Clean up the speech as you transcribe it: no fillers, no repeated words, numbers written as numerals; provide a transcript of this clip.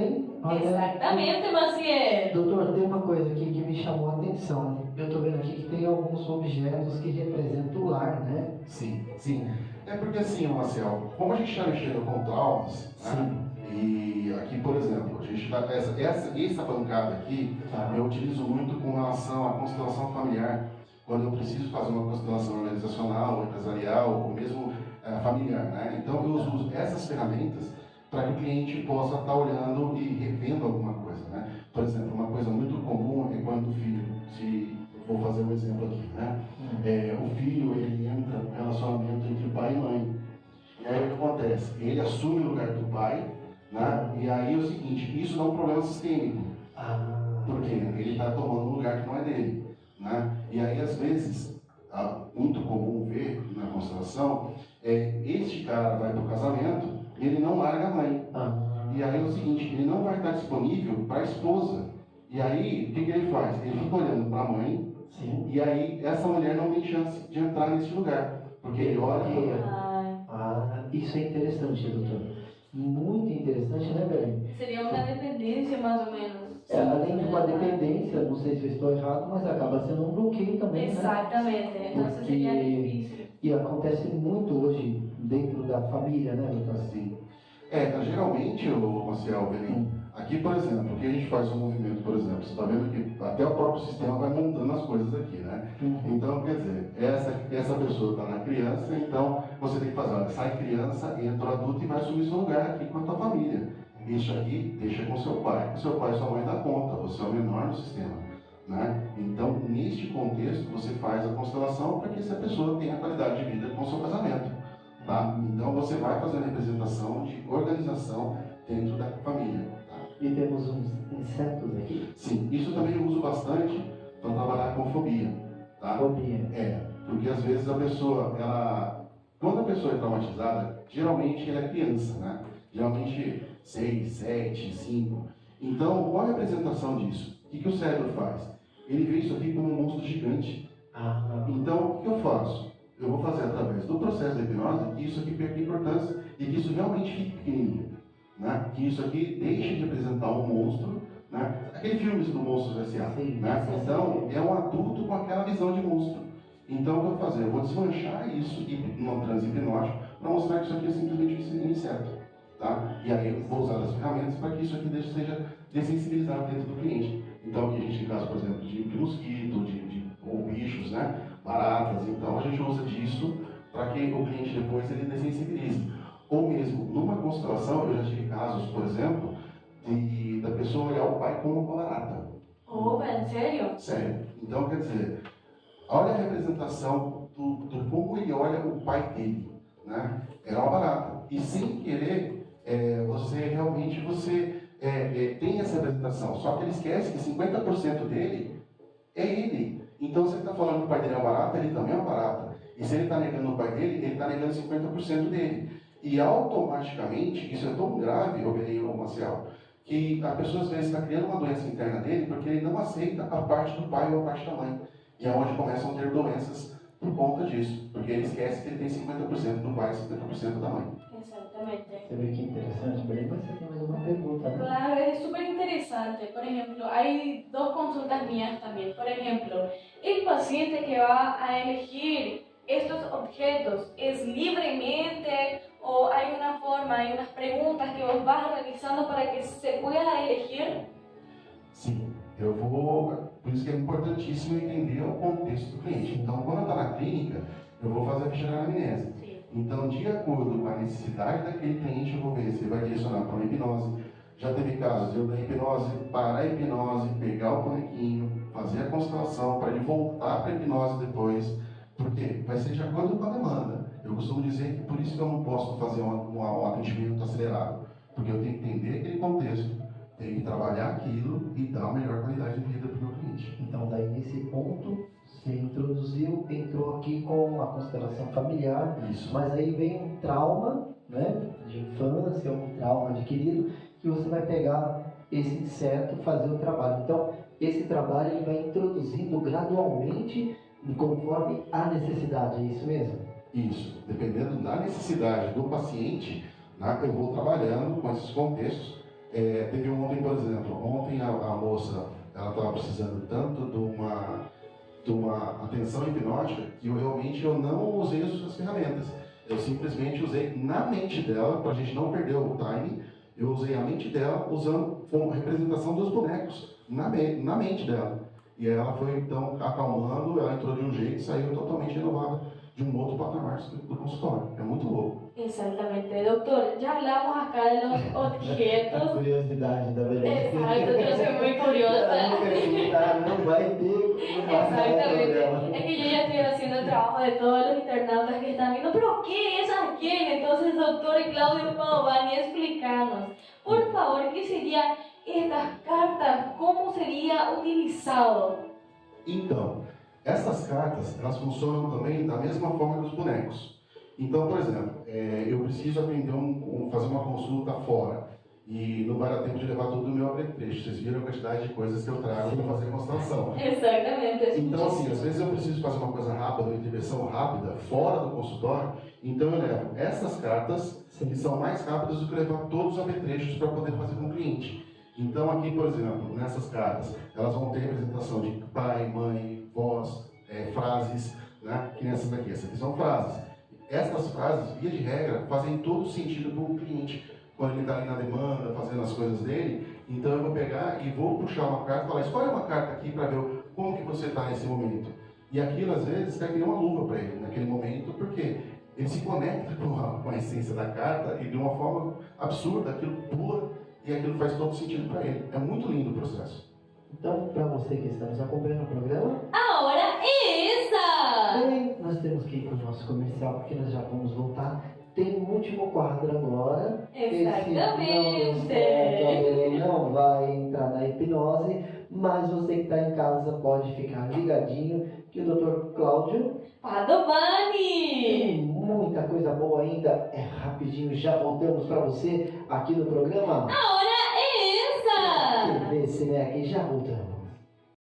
hein? Olha, Exatamente, Maciel. doutor, tem uma coisa aqui que me chamou a atenção, né? Eu estou vendo aqui que tem alguns objetos que representam o lar, né? Sim, sim. É porque assim, Marcel, como a gente está mexendo com traumas, né? E aqui, por exemplo, a gente dá essa bancada aqui, eu utilizo muito com relação à constelação familiar, quando eu preciso fazer uma constelação organizacional, empresarial, ou mesmo familiar, né? Então eu uso essas ferramentas para que o cliente possa estar olhando e revendo alguma coisa, né? Por exemplo, uma coisa muito comum é quando o filho, vou fazer um exemplo aqui, né? O filho, ele entra no relacionamento entre pai e mãe. E aí o que acontece? Ele assume o lugar do pai, né? E aí é o seguinte, isso dá um problema sistêmico. Porque ele está tomando um lugar que não é dele, né? E aí, às vezes, muito comum ver na constelação, este cara vai para o casamento e ele não larga a mãe. E aí é o seguinte, ele não vai estar disponível para a esposa. E aí, o que ele faz? Ele fica olhando para a mãe. Sim. E aí, essa mulher não tem chance de entrar nesse lugar. Porque ele olha isso é interessante, doutor. Muito interessante, né, Belém? Seria uma dependência, mais ou menos. Além de uma dependência, não sei se eu estou errado, mas acaba sendo um bloqueio também, Exatamente. né? Então seria difícil. E acontece muito hoje dentro da família, né, doutor? Sim. Geralmente, Marcel, Belém, aqui, por exemplo, o que a gente faz um movimento, por exemplo, você está vendo que até o próprio sistema vai montando as coisas aqui, né? Então, quer dizer, essa pessoa está na criança, então você tem que fazer, olha, sai criança, entra o adulto e vai assumir seu lugar aqui com a tua família. Isso aqui deixa com seu pai e sua mãe dá conta, você é o menor no sistema, né? Então, neste contexto, você faz a constelação para que essa pessoa tenha qualidade de vida com o seu casamento, tá? Então, você vai fazer a representação de organização dentro da família. E temos uns insetos aqui? Sim, isso também eu uso bastante para trabalhar com fobia, tá? Fobia. Porque às vezes a pessoa, quando a pessoa é traumatizada, geralmente ela é criança, né? Geralmente 6, 7, 5. Então, qual é a representação disso? O que o cérebro faz? Ele vê isso aqui como um monstro gigante. Então, o que eu faço? Eu vou fazer através do processo da hipnose que isso aqui perca importância e que isso realmente fique pequenininho. Né? Que isso aqui deixe de representar um monstro, né? Aquele filme do Monstros S.A. Né? Então, é um adulto com aquela visão de monstro. Então, o que eu vou fazer? Eu vou desmanchar isso num transe hipnótico para mostrar que isso aqui é simplesmente um inseto. Tá? E aí eu vou usar as ferramentas para que isso aqui seja dessensibilizado dentro do cliente. Então, aqui a gente tem casos, por exemplo, de mosquito, ou bichos, né? Baratas. Então, a gente usa disso para que o cliente depois ele dessensibilize. Ou mesmo, numa constelação, eu já tive casos, por exemplo, da pessoa olhar o pai como uma barata. Sério? Sério. Então, quer dizer, olha a representação do como ele olha o pai dele, né? Era uma barata. E sem querer, você tem essa representação. Só que ele esquece que 50% dele é ele. Então, se ele está falando que o pai dele é uma barata, ele também é uma barata. E se ele está negando o pai dele, ele está negando 50% dele. E automaticamente, isso é tão grave, Marcial, que a pessoa às vezes está criando uma doença interna dele porque ele não aceita a parte do pai ou a parte da mãe. E é onde começam a ter doenças por conta disso. Porque ele esquece que ele tem 50% do pai e 50% da mãe. Exatamente. Você vê que interessante, Belém, mas você tem mais uma pergunta, né? Claro, é super interesante. Por ejemplo, hay dos consultas mías también. Por ejemplo, el paciente que va a elegir estos objetos, ¿es libremente o hay una forma, hay unas preguntas que vos vas realizando para que se pueda elegir? Sim, por isso que é importantíssimo entender o contexto do cliente. Então, quando eu estou na clínica, eu vou fazer a ficha de anamnese. Então, de acordo com a necessidade daquele cliente, eu vou ver se ele vai direcionar para uma hipnose. Já teve casos de eu da hipnose, parar a hipnose, pegar o bonequinho, fazer a constelação para ele voltar para a hipnose depois. Por quê? Vai ser de acordo com a demanda. Eu costumo dizer que por isso que eu não posso fazer um atendimento acelerado. Porque eu tenho que entender aquele contexto, tenho que trabalhar aquilo e dar a melhor qualidade de vida para o meu cliente. Então, daí nesse ponto, você entrou aqui com a constelação familiar. Isso. Mas aí vem um trauma, né, de infância, um trauma adquirido, que você vai pegar esse inseto e fazer o trabalho. Então, esse trabalho ele vai introduzindo gradualmente conforme a necessidade, é isso mesmo? Isso. Dependendo da necessidade do paciente, eu vou trabalhando com esses contextos. Teve ontem, por exemplo, ontem a moça, ela estava precisando tanto de uma atenção hipnótica que eu não usei as ferramentas. Eu simplesmente usei na mente dela, para a gente não perder o time, eu usei a mente dela usando como representação dos bonecos na mente dela. E ela foi então acalmando, ela entrou de um jeito e saiu totalmente renovada de um outro patamar do consultório. É muito louco. Exactamente. Doctor, ya hablamos acá de los A objetos. curiosidade da Belém. Exacto, yo soy muy curiosa. Não vai ter. Exactamente. Es que yo ya estoy haciendo el trabajo de todos los internautas que están viendo, pero ¿qué es quién? Entonces, doctor Claudio Padovani, explícanos, por favor, ¿qué serían estas cartas? ¿Cómo sería utilizado? Então, essas cartas, elas funcionam também da mesma forma que os bonecos. Então, por exemplo, eu preciso atender fazer uma consulta fora e não vai dar tempo de levar todo o meu apetrecho. Vocês viram a quantidade de coisas que eu trago para fazer constelação. Exatamente. Então, assim, às vezes eu preciso fazer uma coisa rápida, uma intervenção rápida, fora do consultório, então eu levo essas cartas, que são mais rápidas do que levar todos os apetrechos para poder fazer com o cliente. Então, aqui, por exemplo, nessas cartas, elas vão ter representação de pai, mãe, voz, frases, né? Que nessas daqui. Essas aqui são frases. Essas frases, via de regra, fazem todo sentido para o cliente. Quando ele está ali na demanda, fazendo as coisas dele, então eu vou pegar e vou puxar uma carta e falar, escolhe uma carta aqui para ver como que você está nesse momento. E aquilo, às vezes, cai que nem uma luva para ele naquele momento, porque ele se conecta com a essência da carta e de uma forma absurda, aquilo pula e aquilo faz todo sentido para ele. É muito lindo o processo. Então, para você que está nos acompanhando no programa, Ahora esa. bem, nós temos que ir para o nosso comercial, porque nós já vamos voltar. Tem um último quadro agora. Exatamente. Ele não vai entrar na hipnose, mas você que está em casa pode ficar ligadinho que o Dr. Cláudio Padovani. tem muita coisa boa ainda. É rapidinho, já voltamos para você aqui no programa Ahora esa. TV Cinec. Já voltamos.